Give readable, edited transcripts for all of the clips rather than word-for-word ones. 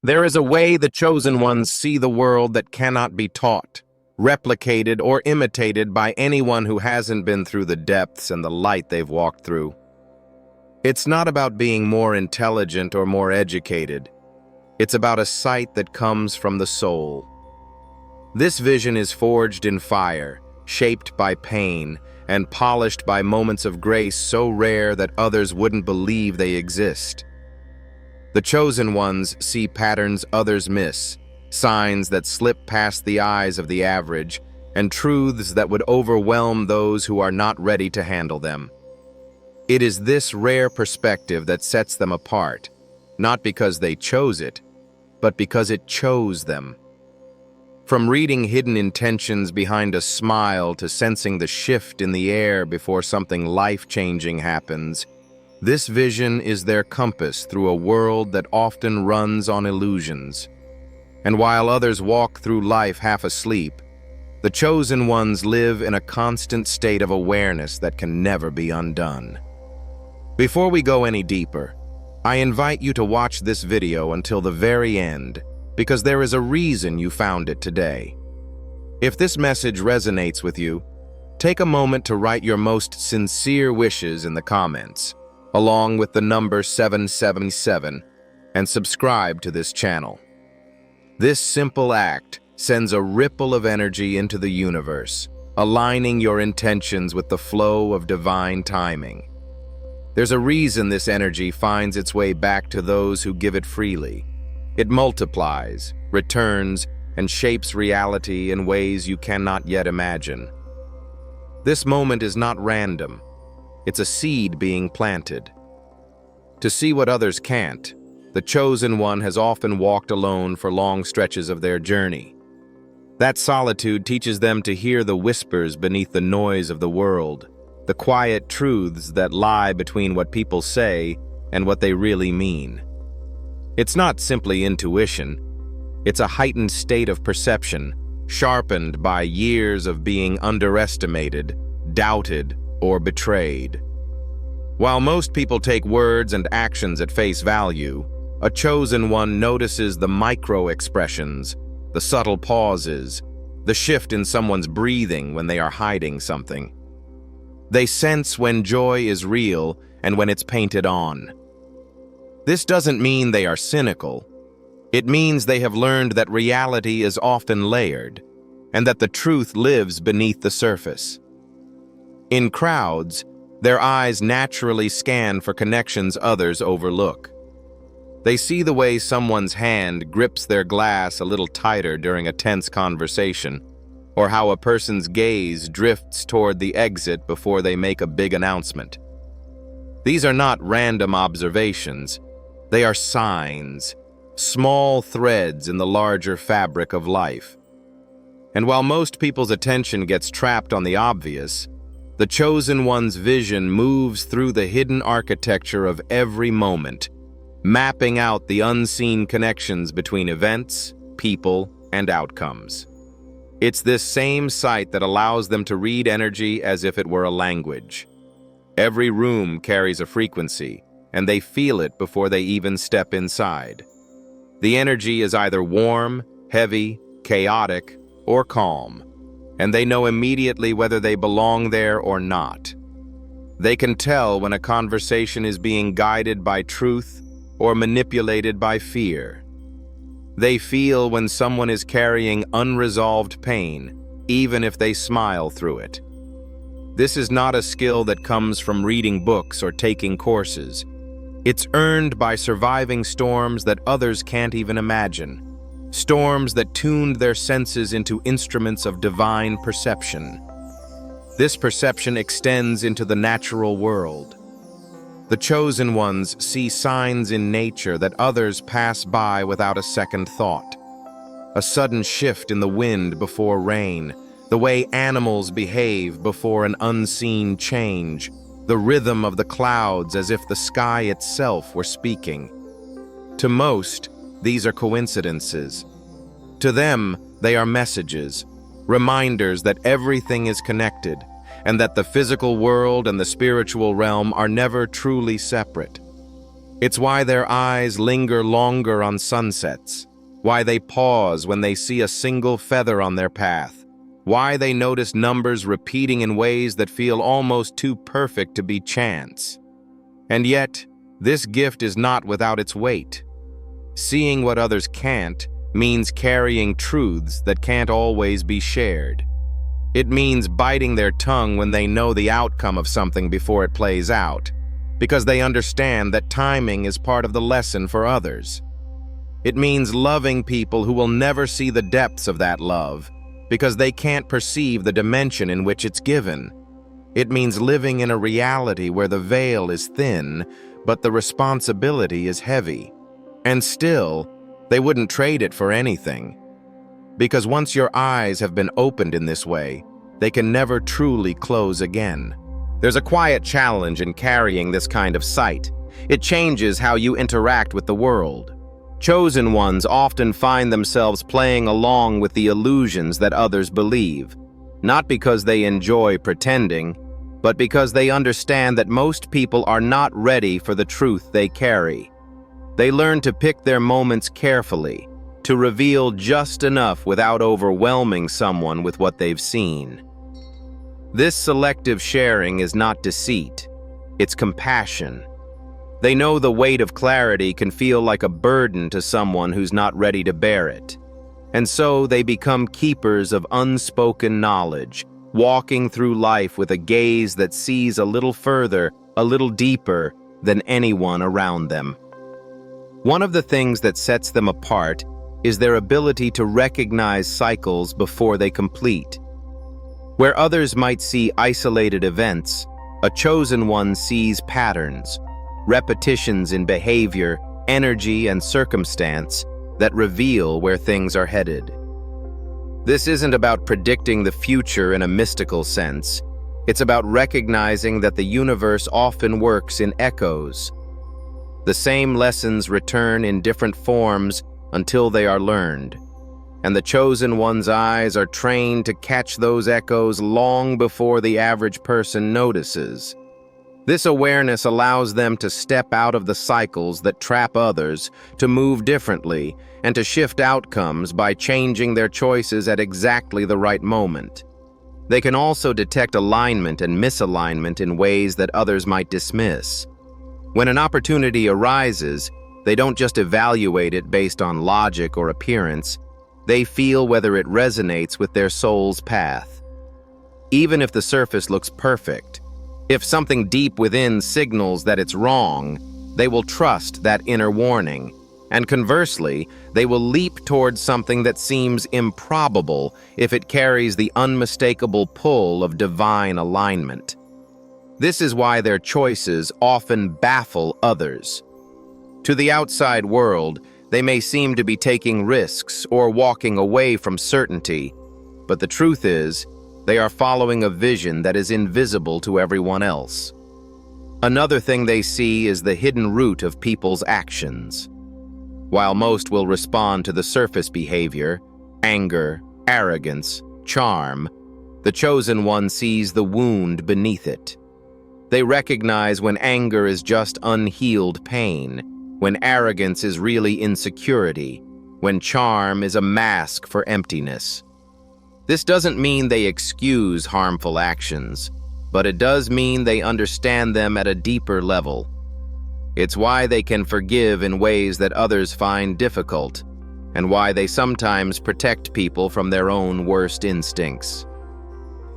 There is a way the chosen ones see the world that cannot be taught, replicated, or imitated by anyone who hasn't been through the depths and the light they've walked through. It's not about being more intelligent or more educated. It's about a sight that comes from the soul. This vision is forged in fire, shaped by pain, and polished by moments of grace so rare that others wouldn't believe they exist. The chosen ones see patterns others miss, signs that slip past the eyes of the average, and truths that would overwhelm those who are not ready to handle them. It is this rare perspective that sets them apart, not because they chose it, but because it chose them. From reading hidden intentions behind a smile to sensing the shift in the air before something life-changing happens, this vision is their compass through a world that often runs on illusions. And while others walk through life half asleep, the chosen ones live in a constant state of awareness that can never be undone. Before we go any deeper, I invite you to watch this video until the very end, because there is a reason you found it today. If this message resonates with you, take a moment to write your most sincere wishes in the comments, along with the number 777, and subscribe to this channel. This simple act sends a ripple of energy into the universe, aligning your intentions with the flow of divine timing. There's a reason this energy finds its way back to those who give it freely. It multiplies, returns, and shapes reality in ways you cannot yet imagine. This moment is not random. It's a seed being planted. To see what others can't, the chosen one has often walked alone for long stretches of their journey. That solitude teaches them to hear the whispers beneath the noise of the world, the quiet truths that lie between what people say and what they really mean. It's not simply intuition. It's a heightened state of perception, sharpened by years of being underestimated, doubted, or betrayed. While most people take words and actions at face value, a chosen one notices the micro-expressions, the subtle pauses, the shift in someone's breathing when they are hiding something. They sense when joy is real and when it's painted on. This doesn't mean they are cynical. It means they have learned that reality is often layered, and that the truth lives beneath the surface. In crowds, their eyes naturally scan for connections others overlook. They see the way someone's hand grips their glass a little tighter during a tense conversation, or how a person's gaze drifts toward the exit before they make a big announcement. These are not random observations. They are signs, small threads in the larger fabric of life. And while most people's attention gets trapped on the obvious, the chosen one's vision moves through the hidden architecture of every moment, mapping out the unseen connections between events, people, and outcomes. It's this same sight that allows them to read energy as if it were a language. Every room carries a frequency, and they feel it before they even step inside. The energy is either warm, heavy, chaotic, or calm, and they know immediately whether they belong there or not. They can tell when a conversation is being guided by truth or manipulated by fear. They feel when someone is carrying unresolved pain, even if they smile through it. This is not a skill that comes from reading books or taking courses. It's earned by surviving storms that others can't even imagine. Storms that tuned their senses into instruments of divine perception. This perception extends into the natural world. The chosen ones see signs in nature that others pass by without a second thought. A sudden shift in the wind before rain, the way animals behave before an unseen change, the rhythm of the clouds as if the sky itself were speaking. To most, these are coincidences. To them, they are messages, reminders that everything is connected, and that the physical world and the spiritual realm are never truly separate. It's why their eyes linger longer on sunsets, why they pause when they see a single feather on their path, why they notice numbers repeating in ways that feel almost too perfect to be chance. And yet, this gift is not without its weight. Seeing what others can't means carrying truths that can't always be shared. It means biting their tongue when they know the outcome of something before it plays out, because they understand that timing is part of the lesson for others. It means loving people who will never see the depths of that love, because they can't perceive the dimension in which it's given. It means living in a reality where the veil is thin, but the responsibility is heavy. And still, they wouldn't trade it for anything. Because once your eyes have been opened in this way, they can never truly close again. There's a quiet challenge in carrying this kind of sight. It changes how you interact with the world. Chosen ones often find themselves playing along with the illusions that others believe, not because they enjoy pretending, but because they understand that most people are not ready for the truth they carry. They learn to pick their moments carefully, to reveal just enough without overwhelming someone with what they've seen. This selective sharing is not deceit, it's compassion. They know the weight of clarity can feel like a burden to someone who's not ready to bear it. And so they become keepers of unspoken knowledge, walking through life with a gaze that sees a little further, a little deeper than anyone around them. One of the things that sets them apart is their ability to recognize cycles before they complete. Where others might see isolated events, a chosen one sees patterns, repetitions in behavior, energy, and circumstance that reveal where things are headed. This isn't about predicting the future in a mystical sense. It's about recognizing that the universe often works in echoes. The same lessons return in different forms until they are learned, and the chosen one's eyes are trained to catch those echoes long before the average person notices. This awareness allows them to step out of the cycles that trap others, to move differently, and to shift outcomes by changing their choices at exactly the right moment. They can also detect alignment and misalignment in ways that others might dismiss. When an opportunity arises, they don't just evaluate it based on logic or appearance. They feel whether it resonates with their soul's path. Even if the surface looks perfect, if something deep within signals that it's wrong, they will trust that inner warning. And conversely, they will leap towards something that seems improbable if it carries the unmistakable pull of divine alignment. This is why their choices often baffle others. To the outside world, they may seem to be taking risks or walking away from certainty, but the truth is, they are following a vision that is invisible to everyone else. Another thing they see is the hidden root of people's actions. While most will respond to the surface behavior, anger, arrogance, charm, the chosen one sees the wound beneath it. They recognize when anger is just unhealed pain, when arrogance is really insecurity, when charm is a mask for emptiness. This doesn't mean they excuse harmful actions, but it does mean they understand them at a deeper level. It's why they can forgive in ways that others find difficult, and why they sometimes protect people from their own worst instincts.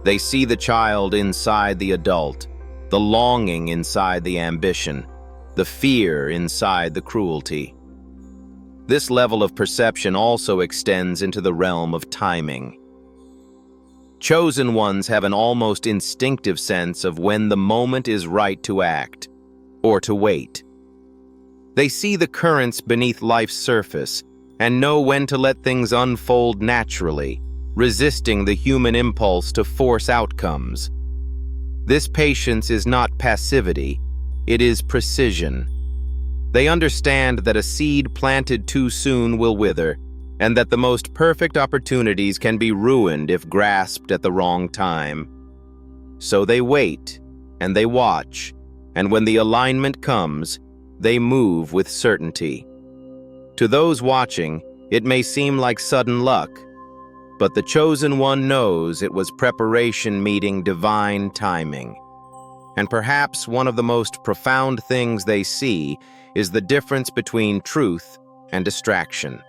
They see the child inside the adult, the longing inside the ambition, the fear inside the cruelty. This level of perception also extends into the realm of timing. Chosen ones have an almost instinctive sense of when the moment is right to act, or to wait. They see the currents beneath life's surface and know when to let things unfold naturally, resisting the human impulse to force outcomes. This patience is not passivity, it is precision. They understand that a seed planted too soon will wither, and that the most perfect opportunities can be ruined if grasped at the wrong time. So they wait, and they watch, and when the alignment comes, they move with certainty. To those watching, it may seem like sudden luck, but the chosen one knows it was preparation meeting divine timing. And perhaps one of the most profound things they see is the difference between truth and distraction.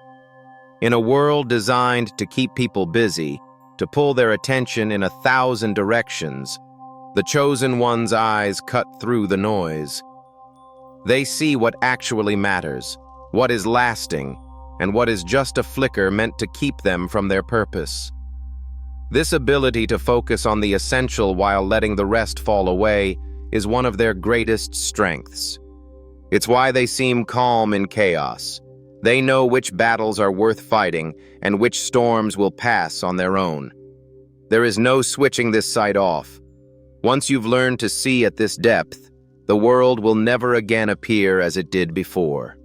In a world designed to keep people busy, to pull their attention in 1,000 directions, the chosen one's eyes cut through the noise. They see what actually matters, what is lasting, and what is just a flicker meant to keep them from their purpose. This ability to focus on the essential while letting the rest fall away is one of their greatest strengths. It's why they seem calm in chaos. They know which battles are worth fighting and which storms will pass on their own. There is no switching this sight off. Once you've learned to see at this depth, the world will never again appear as it did before.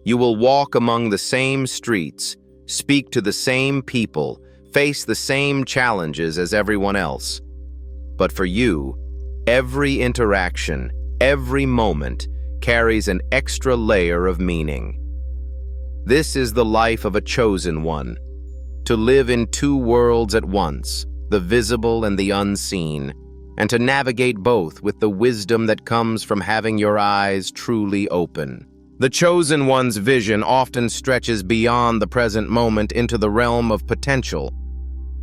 You will walk among the same streets, speak to the same people, face the same challenges as everyone else. But for you, every interaction, every moment, carries an extra layer of meaning. This is the life of a chosen one, to live in two worlds at once, the visible and the unseen, and to navigate both with the wisdom that comes from having your eyes truly open. The chosen one's vision often stretches beyond the present moment into the realm of potential.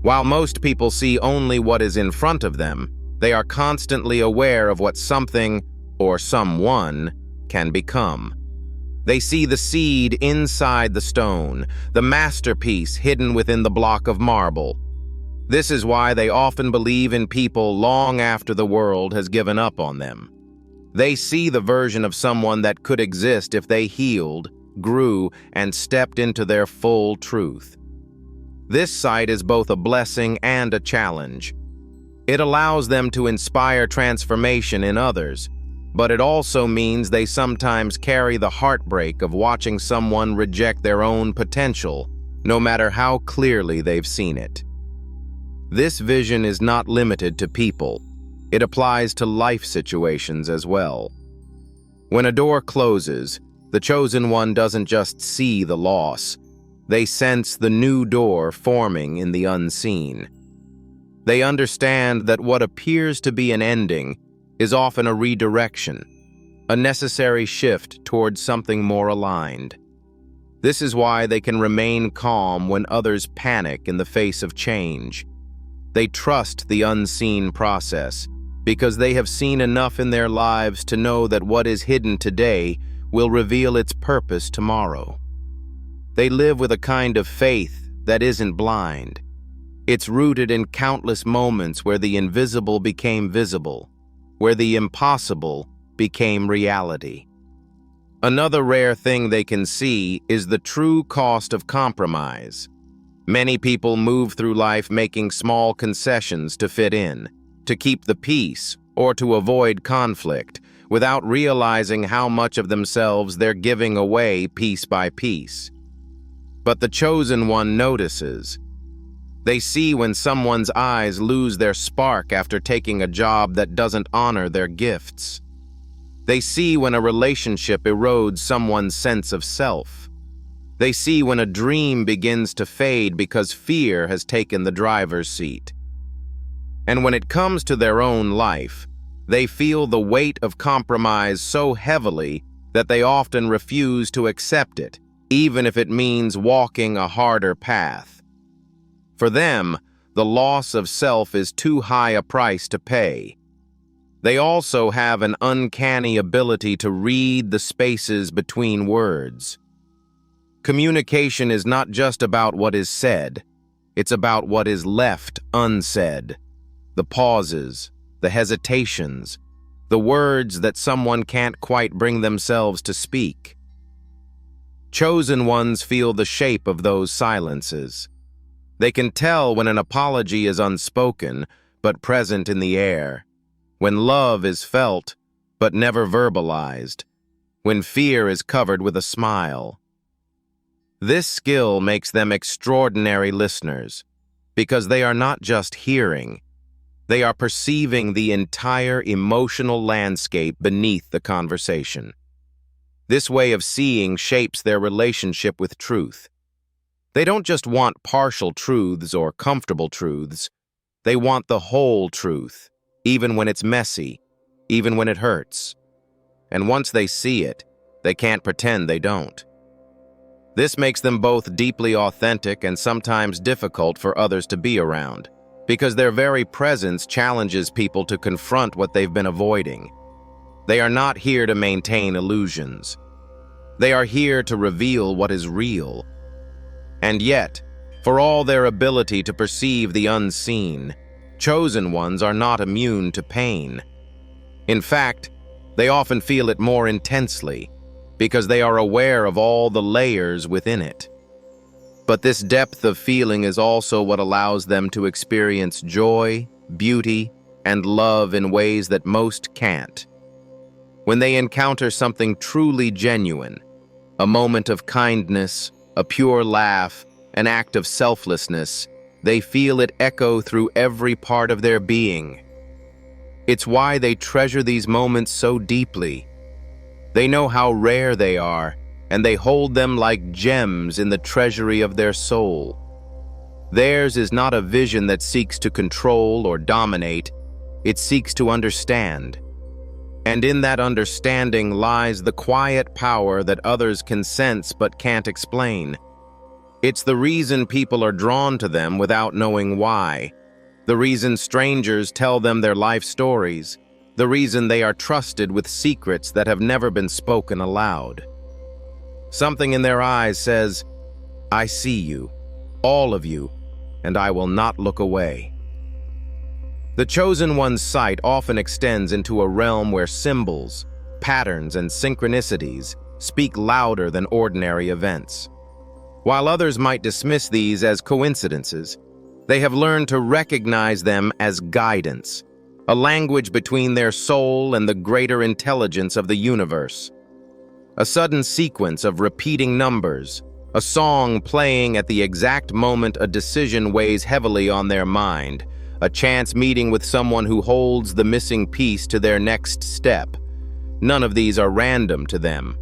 While most people see only what is in front of them, they are constantly aware of what something, or someone, can become. They see the seed inside the stone, the masterpiece hidden within the block of marble. This is why they often believe in people long after the world has given up on them. They see the version of someone that could exist if they healed, grew, and stepped into their full truth. This sight is both a blessing and a challenge. It allows them to inspire transformation in others, but it also means they sometimes carry the heartbreak of watching someone reject their own potential, no matter how clearly they've seen it. This vision is not limited to people. It applies to life situations as well. When a door closes, the chosen one doesn't just see the loss. They sense the new door forming in the unseen. They understand that what appears to be an ending is often a redirection, a necessary shift towards something more aligned. This is why they can remain calm when others panic in the face of change. They trust the unseen process because they have seen enough in their lives to know that what is hidden today will reveal its purpose tomorrow. They live with a kind of faith that isn't blind. It's rooted in countless moments where the invisible became visible, where the impossible became reality. Another rare thing they can see is the true cost of compromise. Many people move through life making small concessions to fit in, to keep the peace, or to avoid conflict, without realizing how much of themselves they're giving away piece by piece. But the chosen one notices. They see when someone's eyes lose their spark after taking a job that doesn't honor their gifts. They see when a relationship erodes someone's sense of self. They see when a dream begins to fade because fear has taken the driver's seat. And when it comes to their own life, they feel the weight of compromise so heavily that they often refuse to accept it, even if it means walking a harder path. For them, the loss of self is too high a price to pay. They also have an uncanny ability to read the spaces between words. Communication is not just about what is said, it's about what is left unsaid. The pauses, the hesitations, the words that someone can't quite bring themselves to speak. Chosen ones feel the shape of those silences. They can tell when an apology is unspoken, but present in the air, when love is felt, but never verbalized, when fear is covered with a smile. This skill makes them extraordinary listeners, because they are not just hearing, they are perceiving the entire emotional landscape beneath the conversation. This way of seeing shapes their relationship with truth. They don't just want partial truths or comfortable truths. They want the whole truth, even when it's messy, even when it hurts. And once they see it, they can't pretend they don't. This makes them both deeply authentic and sometimes difficult for others to be around, because their very presence challenges people to confront what they've been avoiding. They are not here to maintain illusions. They are here to reveal what is real. And yet, for all their ability to perceive the unseen, chosen ones are not immune to pain. In fact, they often feel it more intensely, because they are aware of all the layers within it. But this depth of feeling is also what allows them to experience joy, beauty, and love in ways that most can't. When they encounter something truly genuine, a moment of kindness, a pure laugh, an act of selflessness, they feel it echo through every part of their being. It's why they treasure these moments so deeply. They know how rare they are, and they hold them like gems in the treasury of their soul. Theirs is not a vision that seeks to control or dominate, it seeks to understand. And in that understanding lies the quiet power that others can sense but can't explain. It's the reason people are drawn to them without knowing why, the reason strangers tell them their life stories, the reason they are trusted with secrets that have never been spoken aloud. Something in their eyes says, "I see you, all of you, and I will not look away." The chosen one's sight often extends into a realm where symbols, patterns, and synchronicities speak louder than ordinary events. While others might dismiss these as coincidences, they have learned to recognize them as guidance, a language between their soul and the greater intelligence of the universe. A sudden sequence of repeating numbers, a song playing at the exact moment a decision weighs heavily on their mind, a chance meeting with someone who holds the missing piece to their next step. None of these are random to them.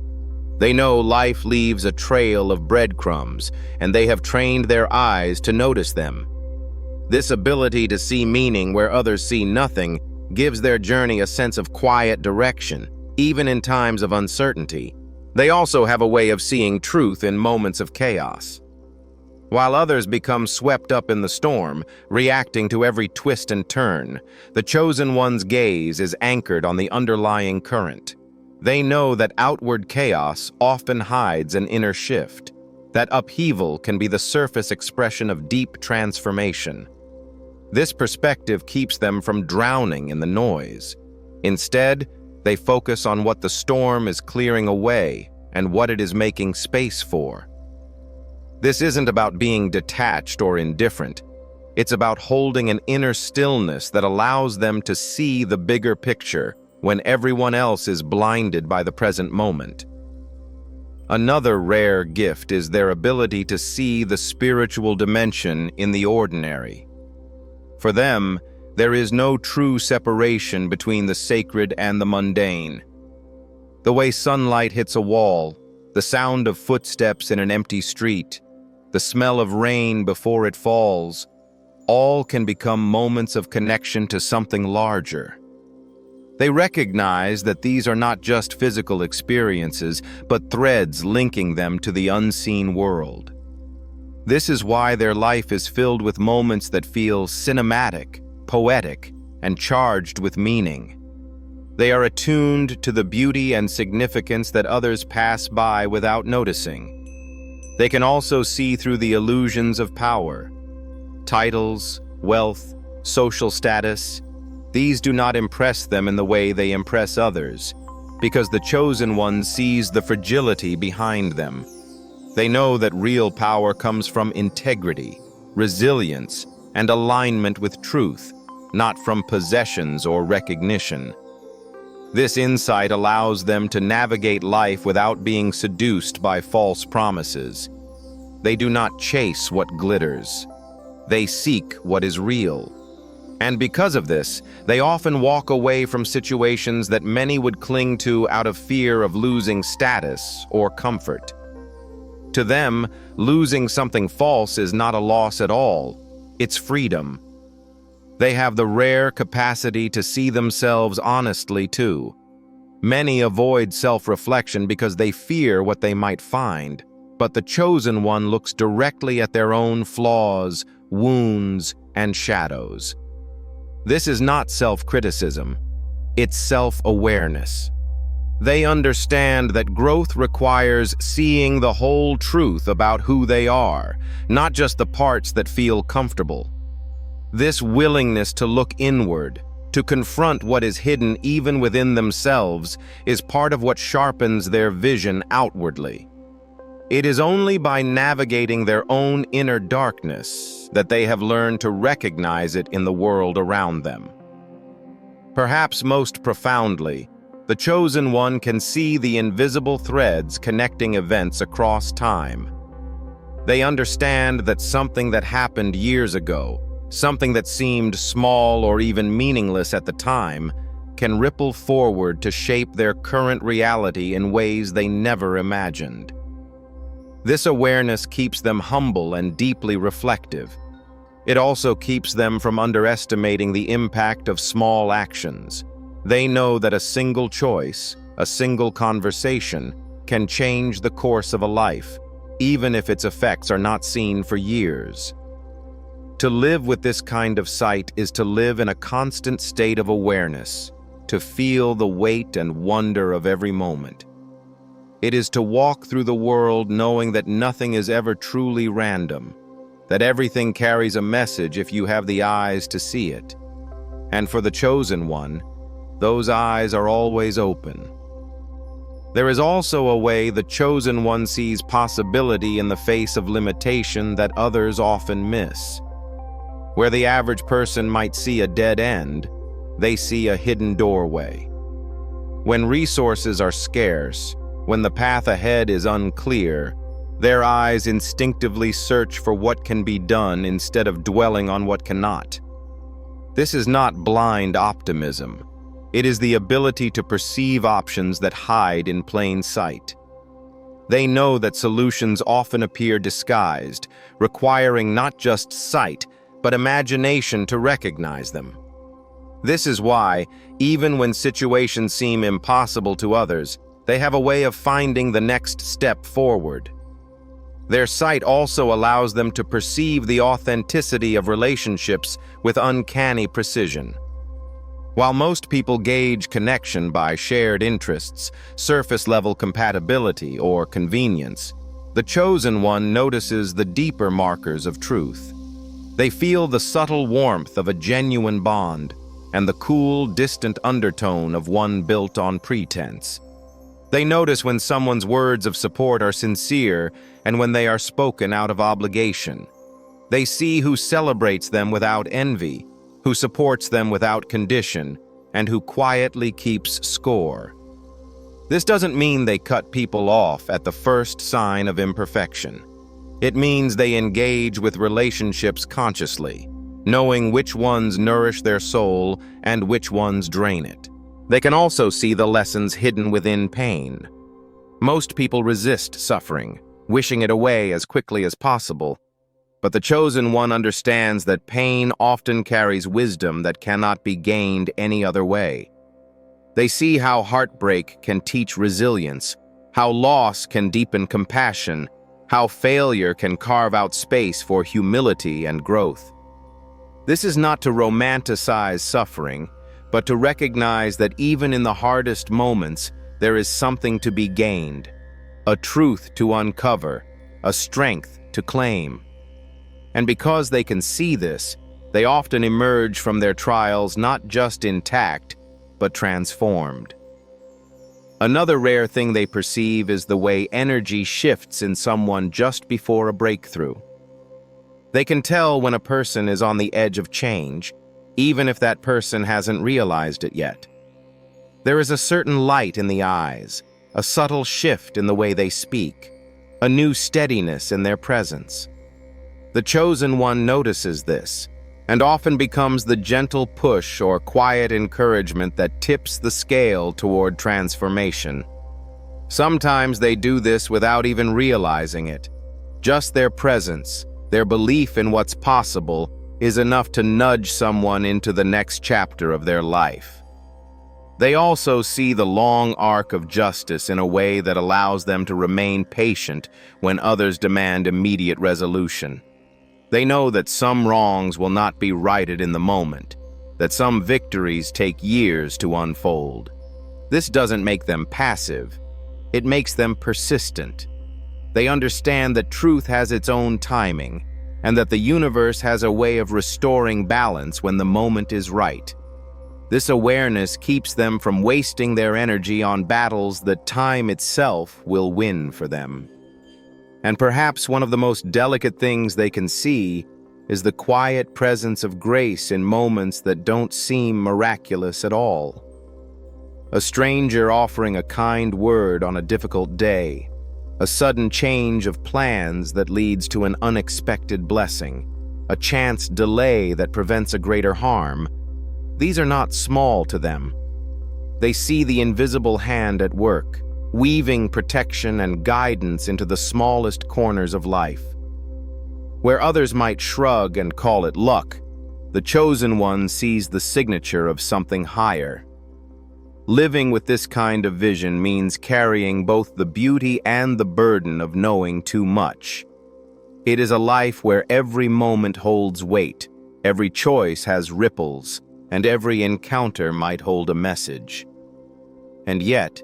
They know life leaves a trail of breadcrumbs, and they have trained their eyes to notice them. This ability to see meaning where others see nothing gives their journey a sense of quiet direction, even in times of uncertainty. They also have a way of seeing truth in moments of chaos. While others become swept up in the storm, reacting to every twist and turn, the chosen one's gaze is anchored on the underlying current. They know that outward chaos often hides an inner shift, that upheaval can be the surface expression of deep transformation. This perspective keeps them from drowning in the noise. Instead, they focus on what the storm is clearing away and what it is making space for. This isn't about being detached or indifferent. It's about holding an inner stillness that allows them to see the bigger picture when everyone else is blinded by the present moment. Another rare gift is their ability to see the spiritual dimension in the ordinary. For them, there is no true separation between the sacred and the mundane. The way sunlight hits a wall, the sound of footsteps in an empty street, the smell of rain before it falls, all can become moments of connection to something larger. They recognize that these are not just physical experiences, but threads linking them to the unseen world. This is why their life is filled with moments that feel cinematic, poetic, and charged with meaning. They are attuned to the beauty and significance that others pass by without noticing. They can also see through the illusions of power. Titles, wealth, social status, these do not impress them in the way they impress others, because the chosen one sees the fragility behind them. They know that real power comes from integrity, resilience, and alignment with truth, not from possessions or recognition. This insight allows them to navigate life without being seduced by false promises. They do not chase what glitters. They seek what is real. And because of this, they often walk away from situations that many would cling to out of fear of losing status or comfort. To them, losing something false is not a loss at all, it's freedom. They have the rare capacity to see themselves honestly too. Many avoid self-reflection because they fear what they might find, but the chosen one looks directly at their own flaws, wounds, and shadows. This is not self-criticism, it's self-awareness. They understand that growth requires seeing the whole truth about who they are, not just the parts that feel comfortable. This willingness to look inward, to confront what is hidden even within themselves, is part of what sharpens their vision outwardly. It is only by navigating their own inner darkness that they have learned to recognize it in the world around them. Perhaps most profoundly, the chosen one can see the invisible threads connecting events across time. They understand that something that happened years ago, something that seemed small or even meaningless at the time, can ripple forward to shape their current reality in ways they never imagined. This awareness keeps them humble and deeply reflective. It also keeps them from underestimating the impact of small actions. They know that a single choice, a single conversation, can change the course of a life, even if its effects are not seen for years. To live with this kind of sight is to live in a constant state of awareness, to feel the weight and wonder of every moment. It is to walk through the world knowing that nothing is ever truly random, that everything carries a message if you have the eyes to see it. And for the chosen one, those eyes are always open. There is also a way the chosen one sees possibility in the face of limitation that others often miss. Where the average person might see a dead end, they see a hidden doorway. When resources are scarce, when the path ahead is unclear, their eyes instinctively search for what can be done instead of dwelling on what cannot. This is not blind optimism. It is the ability to perceive options that hide in plain sight. They know that solutions often appear disguised, requiring not just sight, but imagination to recognize them. This is why, even when situations seem impossible to others, they have a way of finding the next step forward. Their sight also allows them to perceive the authenticity of relationships with uncanny precision. While most people gauge connection by shared interests, surface-level compatibility, or convenience, the chosen one notices the deeper markers of truth. They feel the subtle warmth of a genuine bond and the cool, distant undertone of one built on pretense. They notice when someone's words of support are sincere and when they are spoken out of obligation. They see who celebrates them without envy, who supports them without condition, and who quietly keeps score. This doesn't mean they cut people off at the first sign of imperfection. It means they engage with relationships consciously, knowing which ones nourish their soul and which ones drain it. They can also see the lessons hidden within pain. Most people resist suffering, wishing it away as quickly as possible. But the chosen one understands that pain often carries wisdom that cannot be gained any other way. They see how heartbreak can teach resilience, how loss can deepen compassion, how failure can carve out space for humility and growth. This is not to romanticize suffering, but to recognize that even in the hardest moments, there is something to be gained, a truth to uncover, a strength to claim. And because they can see this, they often emerge from their trials not just intact, but transformed. Another rare thing they perceive is the way energy shifts in someone just before a breakthrough. They can tell when a person is on the edge of change, even if that person hasn't realized it yet. There is a certain light in the eyes, a subtle shift in the way they speak, a new steadiness in their presence. The chosen one notices this, and often becomes the gentle push or quiet encouragement that tips the scale toward transformation. Sometimes they do this without even realizing it. Just their presence, their belief in what's possible, is enough to nudge someone into the next chapter of their life. They also see the long arc of justice in a way that allows them to remain patient when others demand immediate resolution. They know that some wrongs will not be righted in the moment, that some victories take years to unfold. This doesn't make them passive. It makes them persistent. They understand that truth has its own timing, and that the universe has a way of restoring balance when the moment is right. This awareness keeps them from wasting their energy on battles that time itself will win for them. And perhaps one of the most delicate things they can see is the quiet presence of grace in moments that don't seem miraculous at all. A stranger offering a kind word on a difficult day, a sudden change of plans that leads to an unexpected blessing, a chance delay that prevents a greater harm. These are not small to them. They see the invisible hand at work, weaving protection and guidance into the smallest corners of life. Where others might shrug and call it luck, the chosen one sees the signature of something higher. Living with this kind of vision means carrying both the beauty and the burden of knowing too much. It is a life where every moment holds weight, every choice has ripples, and every encounter might hold a message. And yet,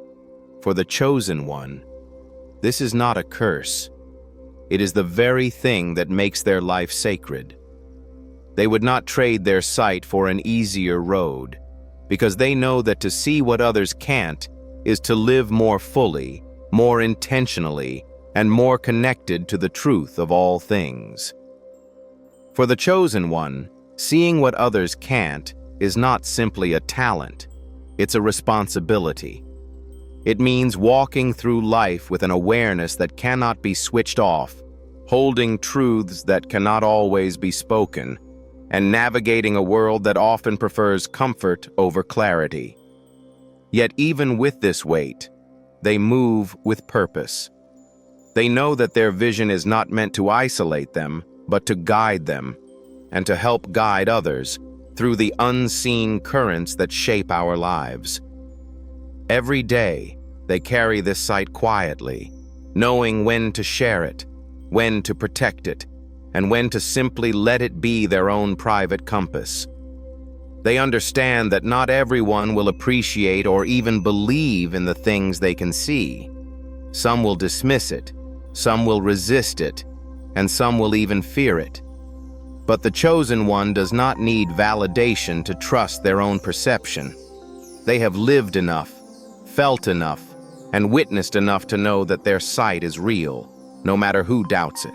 for the chosen one, this is not a curse. It is the very thing that makes their life sacred. They would not trade their sight for an easier road, because they know that to see what others can't is to live more fully, more intentionally, and more connected to the truth of all things. For the chosen one, seeing what others can't is not simply a talent, it's a responsibility. It means walking through life with an awareness that cannot be switched off, holding truths that cannot always be spoken, and navigating a world that often prefers comfort over clarity. Yet even with this weight, they move with purpose. They know that their vision is not meant to isolate them, but to guide them, and to help guide others through the unseen currents that shape our lives. Every day, they carry this sight quietly, knowing when to share it, when to protect it, and when to simply let it be their own private compass. They understand that not everyone will appreciate or even believe in the things they can see. Some will dismiss it, some will resist it, and some will even fear it. But the chosen one does not need validation to trust their own perception. They have lived enough, felt enough, and witnessed enough to know that their sight is real, no matter who doubts it.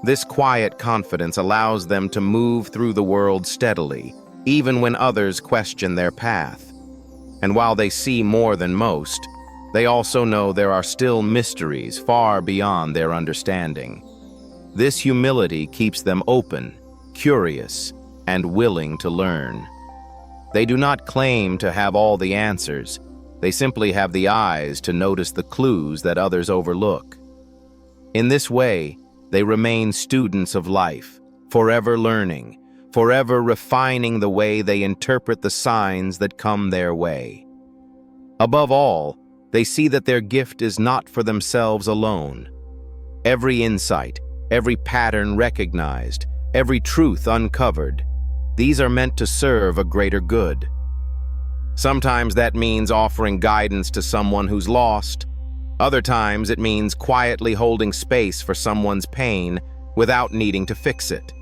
This quiet confidence allows them to move through the world steadily, even when others question their path. And while they see more than most, they also know there are still mysteries far beyond their understanding. This humility keeps them open, curious, and willing to learn. They do not claim to have all the answers. They simply have the eyes to notice the clues that others overlook. In this way, they remain students of life, forever learning, forever refining the way they interpret the signs that come their way. Above all, they see that their gift is not for themselves alone. Every insight, every pattern recognized, every truth uncovered, these are meant to serve a greater good. Sometimes that means offering guidance to someone who's lost. Other times it means quietly holding space for someone's pain without needing to fix it.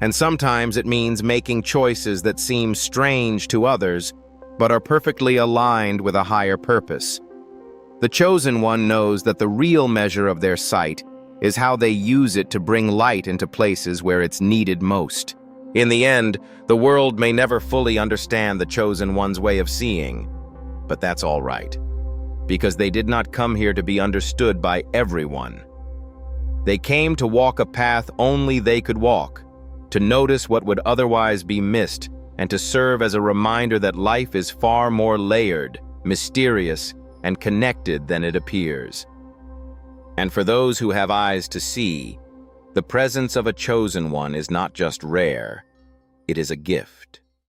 And sometimes it means making choices that seem strange to others, but are perfectly aligned with a higher purpose. The chosen one knows that the real measure of their sight is how they use it to bring light into places where it's needed most. In the end, the world may never fully understand the chosen one's way of seeing, but that's all right, because they did not come here to be understood by everyone. They came to walk a path only they could walk, to notice what would otherwise be missed, and to serve as a reminder that life is far more layered, mysterious, and connected than it appears. And for those who have eyes to see, the presence of a chosen one is not just rare, it is a gift.